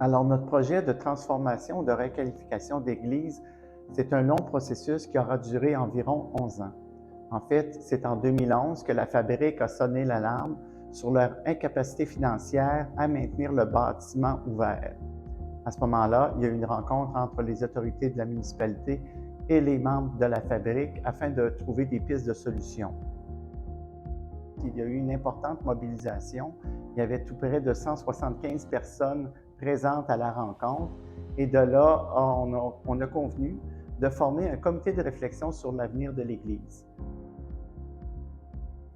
Alors, notre projet de transformation, de requalification d'église, c'est un long processus qui aura duré environ 11 ans. En fait, c'est en 2011 que la Fabrique a sonné l'alarme sur leur incapacité financière à maintenir le bâtiment ouvert. À ce moment-là, il y a eu une rencontre entre les autorités de la municipalité et les membres de la Fabrique afin de trouver des pistes de solutions. Il y a eu une importante mobilisation. Il y avait tout près de 175 personnes présentes à la rencontre. Et de là, on a convenu de former un comité de réflexion sur l'avenir de l'Église.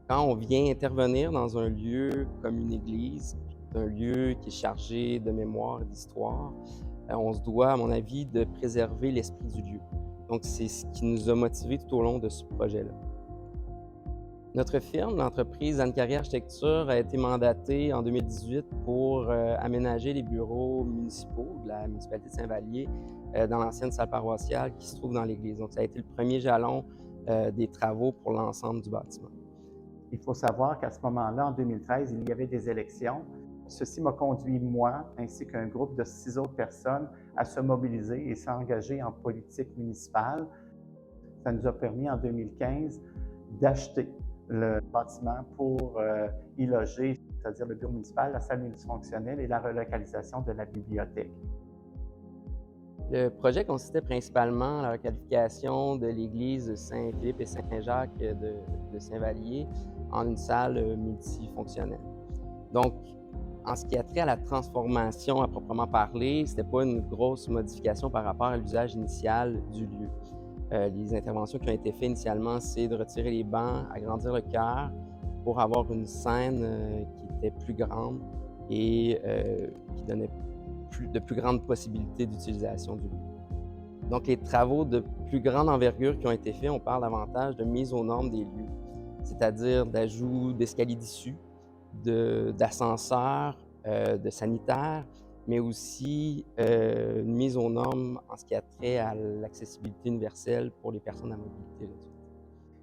Quand on vient intervenir dans un lieu comme une église, un lieu qui est chargé de mémoire et d'histoire, on se doit, à mon avis, de préserver l'esprit du lieu. Donc, c'est ce qui nous a motivés tout au long de ce projet-là. Notre firme, l'entreprise Anne-Carrière Architecture, a été mandatée en 2018 pour aménager les bureaux municipaux de la municipalité de Saint-Vallier dans l'ancienne salle paroissiale qui se trouve dans l'église. Donc, ça a été le premier jalon des travaux pour l'ensemble du bâtiment. Il faut savoir qu'à ce moment-là, en 2013, il y avait des élections. Ceci m'a conduit, moi, ainsi qu'un groupe de 6 autres personnes, à se mobiliser et s'engager en politique municipale. Ça nous a permis, en 2015, d'acheter le bâtiment pour y loger, c'est-à-dire le bureau municipal, la salle multifonctionnelle et la relocalisation de la bibliothèque. Le projet consistait principalement à la requalification de l'église Saint-Philippe et Saint-Jacques de Saint-Vallier en une salle multifonctionnelle. Donc, en ce qui a trait à la transformation à proprement parler, ce n'était pas une grosse modification par rapport à l'usage initial du lieu. Les interventions qui ont été faites initialement, c'est de retirer les bancs, agrandir le chœur pour avoir une scène qui était plus grande et qui donnait de plus grandes possibilités d'utilisation du lieu. Donc, les travaux de plus grande envergure qui ont été faits, on parle davantage de mise aux normes des lieux, c'est-à-dire d'ajout d'escaliers d'issue, d'ascenseurs, de sanitaires, mais aussi une mise aux normes en ce qui a trait à l'accessibilité universelle pour les personnes à mobilité réduite.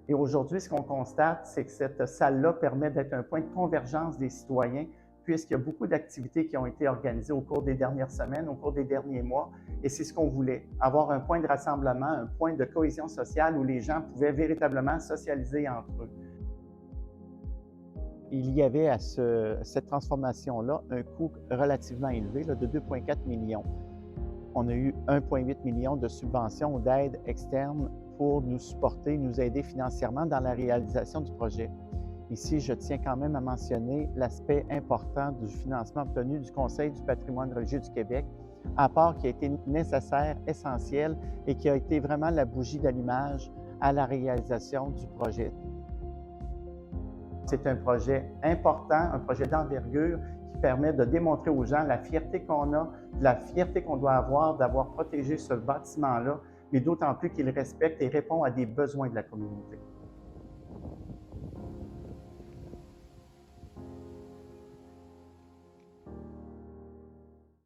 Et aujourd'hui, ce qu'on constate, c'est que cette salle-là permet d'être un point de convergence des citoyens, puisqu'il y a beaucoup d'activités qui ont été organisées au cours des dernières semaines, au cours des derniers mois, et c'est ce qu'on voulait, avoir un point de rassemblement, un point de cohésion sociale où les gens pouvaient véritablement socialiser entre eux. Il y avait à cette transformation-là un coût relativement élevé de 2,4 millions. On a eu 1,8 million de subventions ou d'aides externes pour nous supporter, nous aider financièrement dans la réalisation du projet. Ici, je tiens quand même à mentionner l'aspect important du financement obtenu du Conseil du patrimoine religieux du Québec, apport qui a été nécessaire, essentiel et qui a été vraiment la bougie d'allumage à la réalisation du projet. C'est un projet important, un projet d'envergure qui permet de démontrer aux gens la fierté qu'on a, la fierté qu'on doit avoir d'avoir protégé ce bâtiment-là, mais d'autant plus qu'il respecte et répond à des besoins de la communauté.